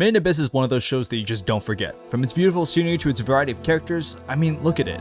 Made in Abyss is one of those shows that you just don't forget. From its beautiful scenery to its variety of characters, I mean, look at it.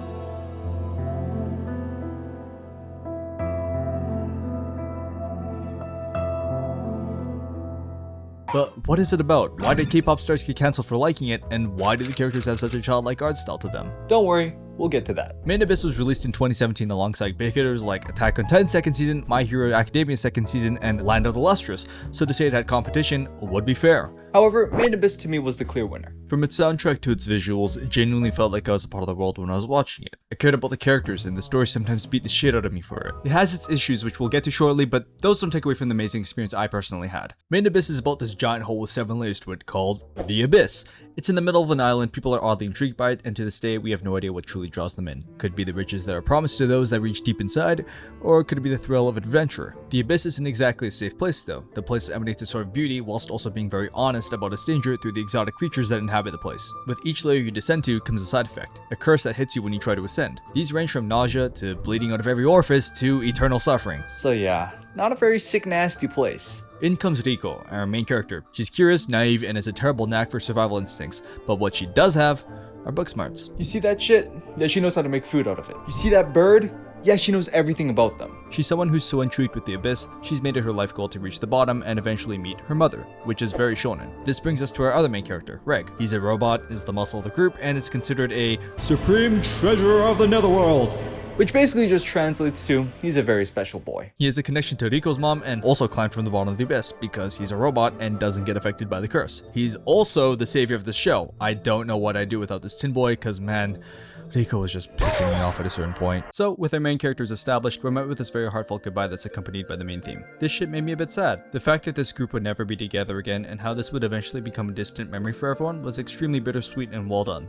But what is it about? Why did K-pop stars get cancelled for liking it, and why do the characters have such a childlike art style to them? Don't worry, we'll get to that. Made in Abyss was released in 2017 alongside big hitters like Attack on Titan second season, My Hero Academia second season, and Land of the Lustrous, so to say it had competition would be fair. However, Made in Abyss to me was the clear winner. From its soundtrack to its visuals, it genuinely felt like I was a part of the world when I was watching it. I cared about the characters, and the story sometimes beat the shit out of me for it. It has its issues, which we'll get to shortly, but those don't take away from the amazing experience I personally had. Made in Abyss is about this giant hole with 7 layers to it called the Abyss. It's in the middle of an island, people are oddly intrigued by it, and to this day we have no idea what truly draws them in. Could be the riches that are promised to those that reach deep inside, or could it be the thrill of adventure? The Abyss isn't exactly a safe place though. The place emanates a sort of beauty whilst also being very honest about its danger through the exotic creatures that inhabit the place. With each layer you descend to comes a side effect, a curse that hits you when you try to ascend. These range from nausea to bleeding out of every orifice to eternal suffering. So yeah, not a very sick nasty place. In comes Riko, our main character. She's curious, naive, and has a terrible knack for survival instincts, but what she does have are book smarts. You see that shit? Yeah, she knows how to make food out of it. You see that bird? Yeah, she knows everything about them. She's someone who's so intrigued with the Abyss, she's made it her life goal to reach the bottom and eventually meet her mother, which is very shonen. This brings us to our other main character, Reg. He's a robot, is the muscle of the group, and is considered a supreme treasure of the netherworld, which basically just translates to, he's a very special boy. He has a connection to Riko's mom and also climbed from the bottom of the abyss because he's a robot and doesn't get affected by the curse. He's also the savior of the show. I don't know what I'd do without this tin boy because man, Riko was just pissing me off at a certain point. So with our main characters established, we're met with this very heartfelt goodbye that's accompanied by the main theme. This shit made me a bit sad. The fact that this group would never be together again and how this would eventually become a distant memory for everyone was extremely bittersweet and well done.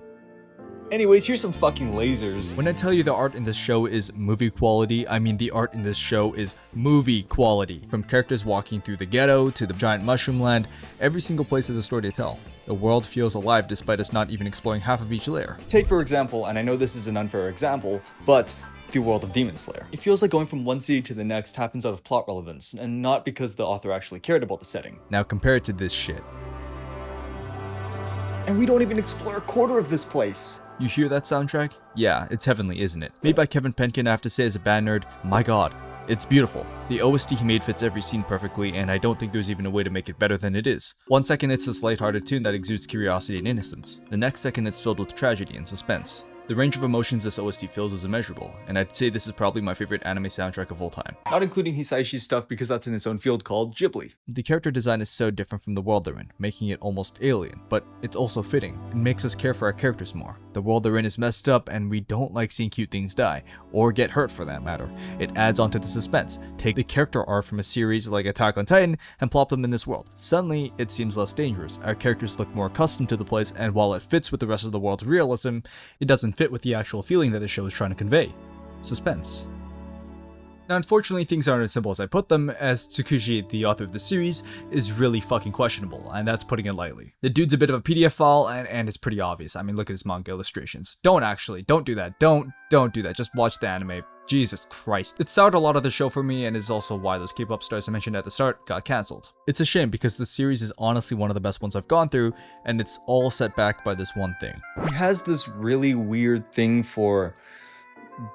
Anyways, here's some fucking lasers. When I tell you the art in this show is movie quality, I mean the art in this show is movie quality. From characters walking through the ghetto to the giant mushroom land, every single place has a story to tell. The world feels alive despite us not even exploring half of each layer. Take for example, and I know this is an unfair example, but the world of Demon Slayer. It feels like going from one city to the next happens out of plot relevance, and not because the author actually cared about the setting. Now compare it to this shit. And we don't even explore a quarter of this place. You hear that soundtrack? Yeah, it's heavenly, isn't it? Made by Kevin Penkin, I have to say as a band nerd, my god, it's beautiful. The OST he made fits every scene perfectly, and I don't think there's even a way to make it better than it is. One second it's this lighthearted tune that exudes curiosity and innocence. The next second it's filled with tragedy and suspense. The range of emotions this OST fills is immeasurable, and I'd say this is probably my favorite anime soundtrack of all time. Not including Hisaishi's stuff because that's in its own field called Ghibli. The character design is so different from the world they're in, making it almost alien, but it's also fitting. It makes us care for our characters more. The world they're in is messed up and we don't like seeing cute things die, or get hurt for that matter. It adds on to the suspense. Take the character arc from a series like Attack on Titan and plop them in this world. Suddenly, it seems less dangerous. Our characters look more accustomed to the place, and while it fits with the rest of the world's realism, it doesn't fit with the actual feeling that the show is trying to convey. Suspense. Now unfortunately things aren't as simple as I put them, as Tsukushi, the author of the series, is really fucking questionable, and that's putting it lightly. The dude's a bit of a PDF file, and it's pretty obvious. I mean, look at his manga illustrations. Don't do that. Don't do that. Just watch the anime. Jesus Christ. It soured a lot of the show for me, and is also why those K-pop stars I mentioned at the start got cancelled. It's a shame because this series is honestly one of the best ones I've gone through, and it's all set back by this one thing. He has this really weird thing for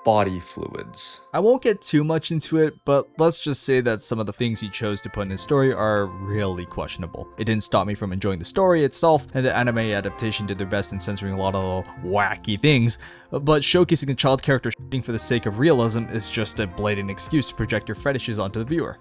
body fluids. I won't get too much into it, but let's just say that some of the things he chose to put in his story are really questionable. It didn't stop me from enjoying the story itself, and the anime adaptation did their best in censoring a lot of wacky things, but showcasing a child character shitting for the sake of realism is just a blatant excuse to project your fetishes onto the viewer.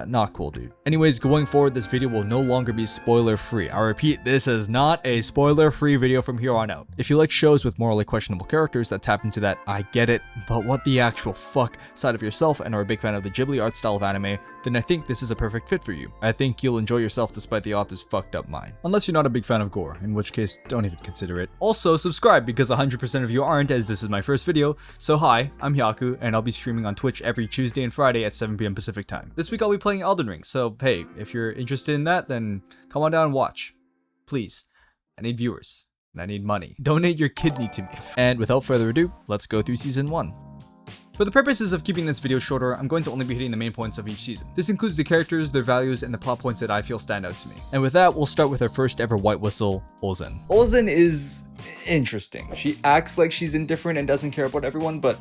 Not cool, dude. Anyways, going forward, this video will no longer be spoiler-free. I repeat, this is not a spoiler-free video from here on out. If you like shows with morally questionable characters that tap into that I get it, but what the actual fuck side of yourself and are a big fan of the Ghibli art style of anime, then I think this is a perfect fit for you. I think you'll enjoy yourself despite the author's fucked up mind. Unless you're not a big fan of gore, in which case, don't even consider it. Also, subscribe because 100% of you aren't, as this is my first video. So hi, I'm Hyaku, and I'll be streaming on Twitch every Tuesday and Friday at 7 PM Pacific time. This week I'll be playing Elden Ring, so hey, if you're interested in that, then come on down and watch. Please. I need viewers, and I need money. Donate your kidney to me. And without further ado, let's go through Season 1. For the purposes of keeping this video shorter, I'm going to only be hitting the main points of each season. This includes the characters, their values, and the plot points that I feel stand out to me. And with that, we'll start with our first ever white whistle, Ozen. Ozen is interesting. She acts like she's indifferent and doesn't care about everyone, but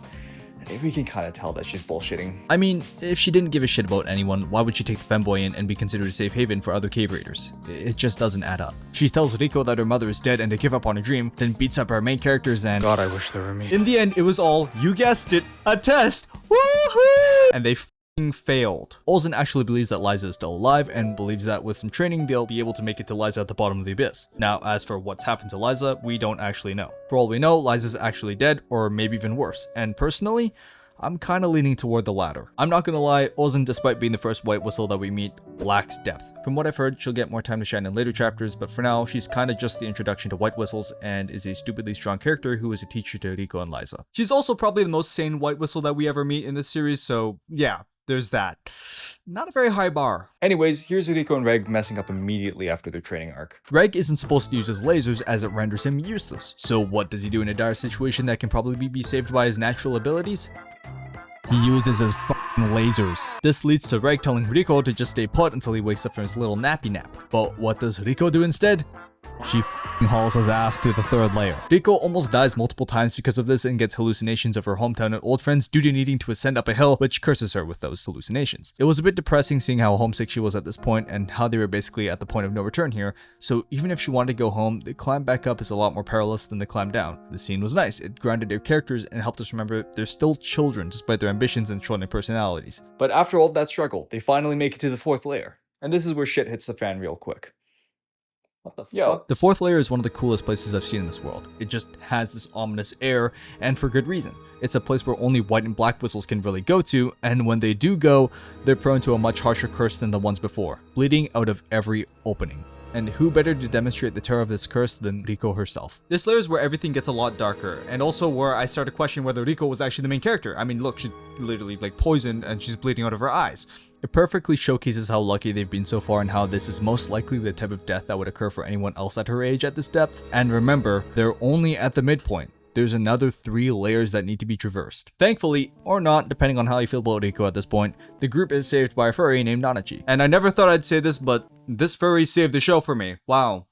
we can kind of tell that she's bullshitting. I mean, if she didn't give a shit about anyone, why would she take the femboy in and be considered a safe haven for other cave raiders? It just doesn't add up. She tells Riko that her mother is dead and to give up on her dream, then beats up our main characters and— God, I wish there were me. In the end, it was all, you guessed it, a test! Woohoo! And they f***ing failed. Olsen actually believes that Liza is still alive and believes that with some training, they'll be able to make it to Liza at the bottom of the abyss. Now, as for what's happened to Liza, we don't actually know. For all we know, Liza's actually dead, or maybe even worse. And personally, I'm kinda leaning toward the latter. I'm not gonna lie, Ozen, despite being the first white whistle that we meet, lacks depth. From what I've heard, she'll get more time to shine in later chapters, but for now, she's kinda just the introduction to white whistles and is a stupidly strong character who is a teacher to Riko and Liza. She's also probably the most sane white whistle that we ever meet in this series, so yeah, there's that. Not a very high bar. Anyways, here's Riko and Reg messing up immediately after their training arc. Reg isn't supposed to use his lasers as it renders him useless. So what does he do in a dire situation that can probably be saved by his natural abilities? He uses his f***ing lasers. This leads to Reg telling Riko to just stay put until he wakes up from his little nappy nap. But what does Riko do instead? She f***ing hauls his ass to the third layer. Riko almost dies multiple times because of this and gets hallucinations of her hometown and old friends due to needing to ascend up a hill, which curses her with those hallucinations. It was a bit depressing seeing how homesick she was at this point and how they were basically at the point of no return here, so even if she wanted to go home, the climb back up is a lot more perilous than the climb down. The scene was nice, it grounded their characters and helped us remember they're still children despite their ambitions and shonen personalities. But after all of that struggle, they finally make it to the fourth layer. And this is where shit hits the fan real quick. What the fuck? The fourth layer is one of the coolest places I've seen in this world. It just has this ominous air, and for good reason. It's a place where only white and black whistles can really go to, and when they do go, they're prone to a much harsher curse than the ones before, bleeding out of every opening. And who better to demonstrate the terror of this curse than Riko herself? This layer is where everything gets a lot darker, and also where I started questioning whether Riko was actually the main character. I mean, look, she's literally like poisoned and she's bleeding out of her eyes. It perfectly showcases how lucky they've been so far and how this is most likely the type of death that would occur for anyone else at her age at this depth. And remember, they're only at the midpoint. There's another 3 layers that need to be traversed. Thankfully, or not, depending on how you feel about Riko at this point, the group is saved by a furry named Nanachi. And I never thought I'd say this, but this furry saved the show for me. Wow.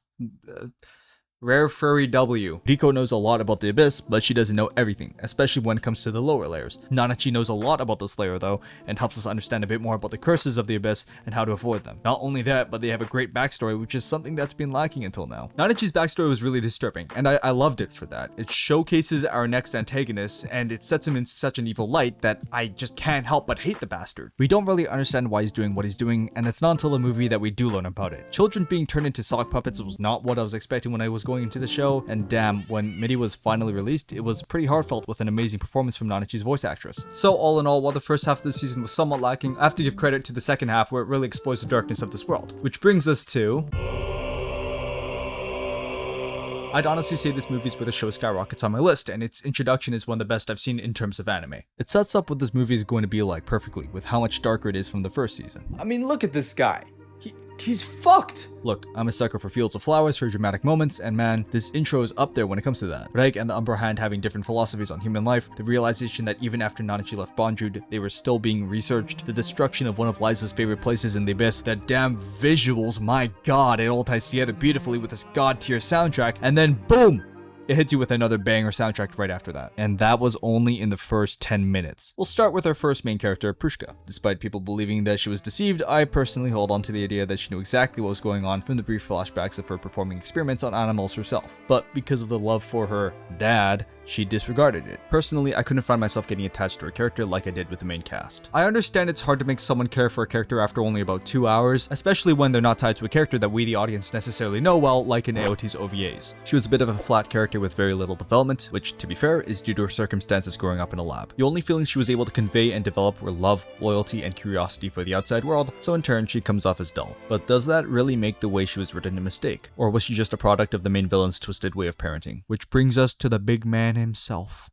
Rare furry W. Riko knows a lot about the abyss, but she doesn't know everything, especially when it comes to the lower layers. Nanachi knows a lot about this layer though, and helps us understand a bit more about the curses of the abyss and how to avoid them. Not only that, but they have a great backstory, which is something that's been lacking until now. Nanachi's backstory was really disturbing, and I loved it for that. It showcases our next antagonist, and it sets him in such an evil light that I just can't help but hate the bastard. We don't really understand why he's doing what he's doing, and it's not until the movie that we do learn about it. Children being turned into sock puppets was not what I was expecting when I was going into the show, and damn, when MIDI was finally released, it was pretty heartfelt with an amazing performance from Nanachi's voice actress. So all in all, while the first half of the season was somewhat lacking, I have to give credit to the second half where it really explores the darkness of this world. Which brings us to... I'd honestly say this movie is where the show skyrockets on my list, and its introduction is one of the best I've seen in terms of anime. It sets up what this movie is going to be like perfectly, with how much darker it is from the first season. I mean, look at this guy. He's fucked! Look, I'm a sucker for fields of flowers for dramatic moments, and man, this intro is up there when it comes to that. Reg and the Umbra Hand having different philosophies on human life, the realization that even after Nanachi left Bondrewd, they were still being researched, the destruction of one of Liza's favorite places in the abyss, the damn visuals, my god, it all ties together beautifully with this god tier soundtrack, and then boom! It hits you with another banger soundtrack right after that. And that was only in the first 10 minutes. We'll start with our first main character, Prushka. Despite people believing that she was deceived, I personally hold on to the idea that she knew exactly what was going on from the brief flashbacks of her performing experiments on animals herself. But because of the love for her dad, she disregarded it. Personally, I couldn't find myself getting attached to her character like I did with the main cast. I understand it's hard to make someone care for a character after only about 2 hours, especially when they're not tied to a character that we the audience necessarily know well, like in AOT's OVAs. She was a bit of a flat character with very little development, which, to be fair, is due to her circumstances growing up in a lab. The only feelings she was able to convey and develop were love, loyalty, and curiosity for the outside world, so in turn, she comes off as dull. But does that really make the way she was written a mistake? Or was she just a product of the main villain's twisted way of parenting? Which brings us to the big man himself.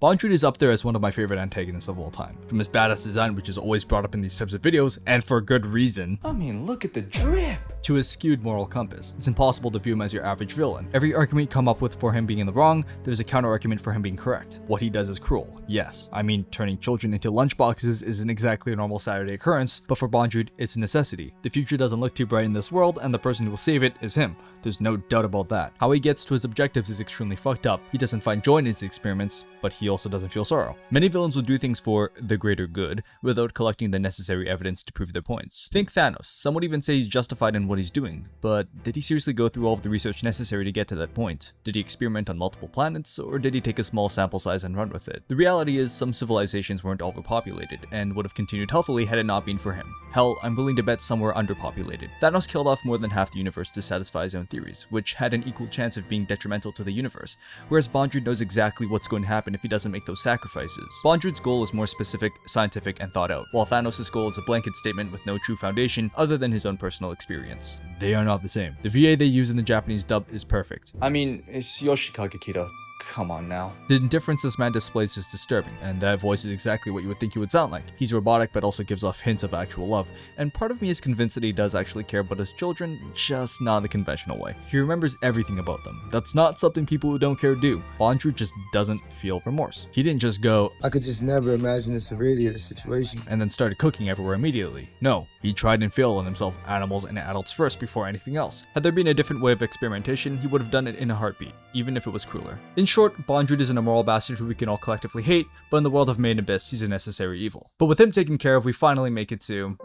Bondrewd is up there as one of my favorite antagonists of all time. From his badass design, which is always brought up in these types of videos, and for good reason. I mean, look at the drip! To his skewed moral compass. It's impossible to view him as your average villain. Every argument you come up with for him being in the wrong, there's a counter argument for him being correct. What he does is cruel, yes. I mean, turning children into lunchboxes isn't exactly a normal Saturday occurrence, but for Bondrewd, it's a necessity. The future doesn't look too bright in this world, and the person who will save it is him. There's no doubt about that. How he gets to his objectives is extremely fucked up. He doesn't find joy in his experiments, but he also doesn't feel sorrow. Many villains will do things for the greater good without collecting the necessary evidence to prove their points. Think Thanos. Some would even say he's justified in what he's doing, but did he seriously go through all of the research necessary to get to that point? Did he experiment on multiple planets, or did he take a small sample size and run with it? The reality is some civilizations weren't overpopulated and would have continued healthily had it not been for him. Hell, I'm willing to bet some were underpopulated. Thanos killed off more than half the universe to satisfy his own theories, which had an equal chance of being detrimental to the universe, whereas Bondrewd knows exactly what's going to happen if he doesn't make those sacrifices. Bondrewd's goal is more specific, scientific, and thought out, while Thanos' goal is a blanket statement with no true foundation other than his own personal experience. They are not the same. The VA they use in the Japanese dub is perfect. I mean, it's Yoshikage Kira. Come on now. The indifference this man displays is disturbing, and that voice is exactly what you would think he would sound like. He's robotic but also gives off hints of actual love, and part of me is convinced that he does actually care about his children, just not in the conventional way. He remembers everything about them. That's not something people who don't care do. Bondrewd just doesn't feel remorse. He didn't just go, "I could just never imagine the severity of the situation," and then started cooking everywhere immediately. No, he tried and failed on himself, animals, and adults first before anything else. Had there been a different way of experimentation, he would have done it in a heartbeat, even if it was crueler. In short, Bondrewd isn't a moral bastard who we can all collectively hate, but in the world of Maiden Abyss, he's a necessary evil. But with him taken care of, we finally make it to...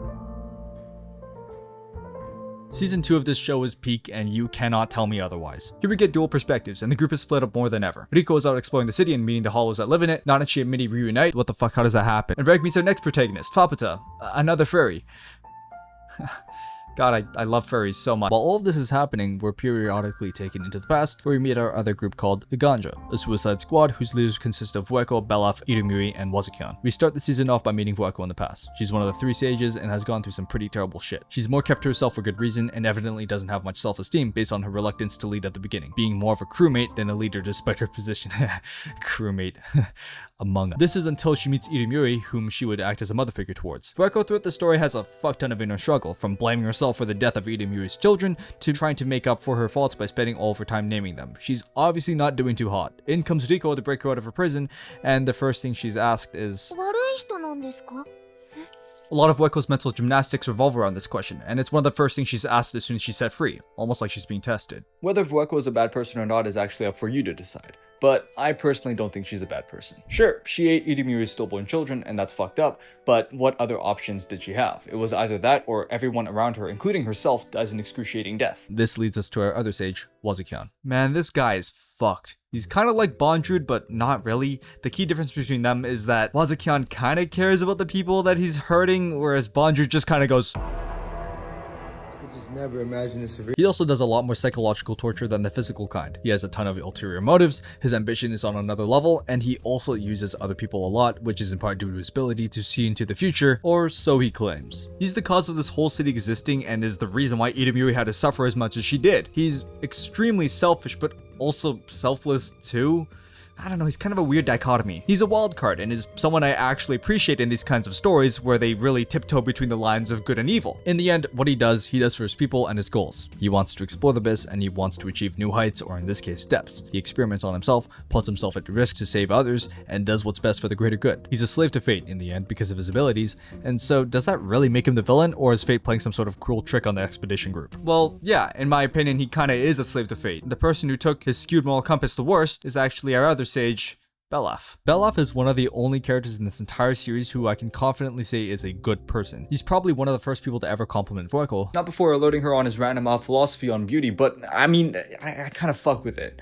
Season 2 of this show is peak, and you cannot tell me otherwise. Here we get dual perspectives, and the group is split up more than ever. Riko is out exploring the city and meeting the hollows that live in it. Nanachi and Minnie reunite. What the fuck, how does that happen? And Reg meets our next protagonist, Fapata, another furry. God, I love furries so much. While all of this is happening, we're periodically taken into the past, where we meet our other group called the Ganja, a suicide squad whose leaders consist of Vueko, Belaf, Irumuri, and Wazakyan. We start the season off by meeting Vueko in the past. She's one of the 3 sages and has gone through some pretty terrible shit. She's more kept to herself for good reason and evidently doesn't have much self-esteem based on her reluctance to lead at the beginning, being more of a crewmate than a leader despite her position. Crewmate. Among us. This is until she meets Irumuri, whom she would act as a mother figure towards. Vueko throughout the story has a fuck ton of inner struggle, from blaming herself for the death of Irumuri's children to trying to make up for her faults by spending all of her time naming them. She's obviously not doing too hot. In comes Riko to break her out of her prison, and the first thing she's asked is, a lot of Vueko's mental gymnastics revolve around this question, and it's one of the first things she's asked as soon as she's set free, almost like she's being tested. Whether Vueko is a bad person or not is actually up for you to decide. But I personally don't think she's a bad person. Sure, she ate Irumuri's stillborn children, and that's fucked up, but what other options did she have? It was either that or everyone around her, including herself, dies an excruciating death. This leads us to our other sage, Wazakyan. Man, this guy is fucked. He's kind of like Bondrewd, but not really. The key difference between them is that Wazakyan kind of cares about the people that he's hurting, whereas Bondrewd just kind of goes, never imagine this. He also does a lot more psychological torture than the physical kind. He has a ton of ulterior motives, his ambition is on another level, and he also uses other people a lot, which is in part due to his ability to see into the future, or so he claims. He's the cause of this whole city existing and is the reason why Irumuri had to suffer as much as she did. He's extremely selfish, but also selfless too. I don't know, he's kind of a weird dichotomy. He's a wild card and is someone I actually appreciate in these kinds of stories where they really tiptoe between the lines of good and evil. In the end, what he does for his people and his goals. He wants to explore the abyss and he wants to achieve new heights, or in this case, depths. He experiments on himself, puts himself at risk to save others, and does what's best for the greater good. He's a slave to fate in the end because of his abilities, and so does that really make him the villain, or is fate playing some sort of cruel trick on the expedition group? Well, yeah, in my opinion, he kinda is a slave to fate. The person who took his skewed moral compass the worst is actually our other sage, Belaf. Belaf is one of the only characters in this entire series who I can confidently say is a good person. He's probably one of the first people to ever compliment Vueko, not before alerting her on his random philosophy on beauty, but I mean, I kind of fuck with it,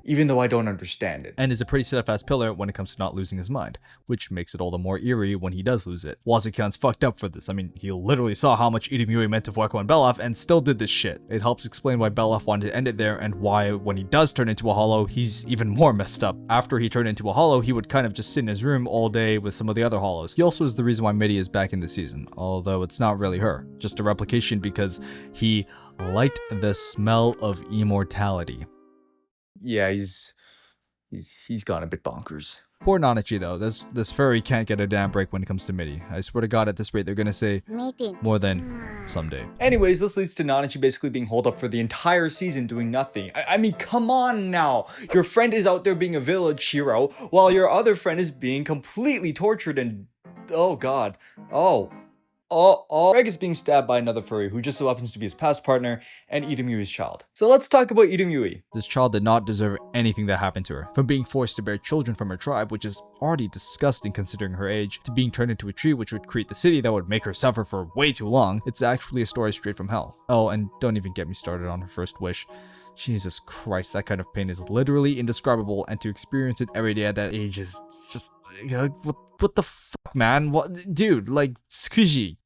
even though I don't understand it. And is a pretty steadfast pillar when it comes to not losing his mind, which makes it all the more eerie when he does lose it. Wazakyan's fucked up for this. I mean, he literally saw how much Irumuri meant to Vueko and Belaf and still did this shit. It helps explain why Belaf wanted to end it there and why when he does turn into a hollow, he's even more messed up. After he turned into a hollow, he would kind of just sit in his room all day with some of the other hollows. He also is the reason why Mitty is back in the season, although it's not really her, just a replication because he liked the smell of immortality. Yeah, he's He's gone a bit bonkers. Poor Nanachi though, this furry can't get a damn break when it comes to Midi. I swear to god at this rate they're gonna say more than someday. Anyways, this leads to Nanachi basically being holed up for the entire season doing nothing. I mean, come on now. Your friend is out there being a village hero while your other friend is being completely tortured and... oh god. Reg is being stabbed by another furry who just so happens to be his past partner and Itamui's child. So let's talk about Itamui. This child did not deserve anything that happened to her. From being forced to bear children from her tribe, which is already disgusting considering her age, to being turned into a tree which would create the city that would make her suffer for way too long, it's actually a story straight from hell. Oh, and don't even get me started on her first wish. Jesus Christ, that kind of pain is literally indescribable, and to experience it every day at that age is just... what the fuck, man? What, dude, like, squishy.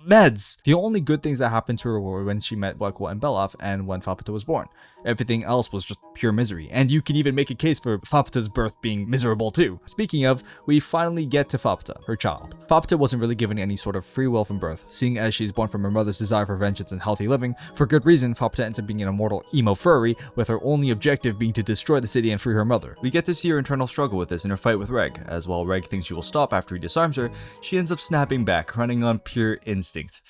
Meds! The only good things that happened to her were when she met Weko and Belaf and when Fapata was born. Everything else was just pure misery, and you can even make a case for Fapata's birth being miserable too. Speaking of, we finally get to Fapata, her child. Fapata wasn't really given any sort of free will from birth, seeing as she's born from her mother's desire for vengeance and healthy living. For good reason, Fapata ends up being an immortal emo furry, with her only objective being to destroy the city and free her mother. We get to see her internal struggle with this in her fight with Reg, as while Reg thinks she will stop after he disarms her, she ends up snapping back, running on pure instinct.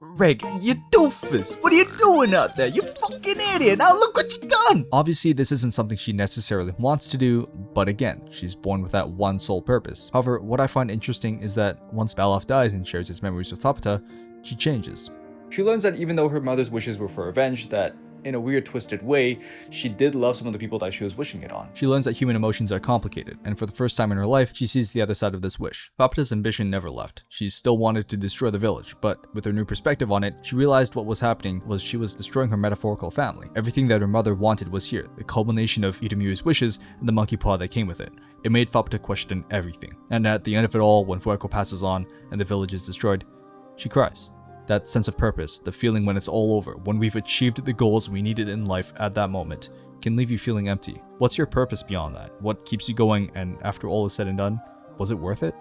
Reg, you doofus! What are you doing out there? You fucking idiot! Now look what you done! Obviously, this isn't something she necessarily wants to do, but again, she's born with that one sole purpose. However, what I find interesting is that once Balaf dies and shares his memories with Fapata, she changes. She learns that even though her mother's wishes were for revenge, that in a weird twisted way, she did love some of the people that she was wishing it on. She learns that human emotions are complicated, and for the first time in her life, she sees the other side of this wish. Fapata's ambition never left. She still wanted to destroy the village, but with her new perspective on it, she realized what was happening was she was destroying her metaphorical family. Everything that her mother wanted was here, the culmination of Itamui's wishes and the monkey paw that came with it. It made Fapata question everything. And at the end of it all, when Fueko passes on and the village is destroyed, she cries. That sense of purpose, the feeling when it's all over, when we've achieved the goals we needed in life at that moment, can leave you feeling empty. What's your purpose beyond that? What keeps you going, and after all is said and done, was it worth it?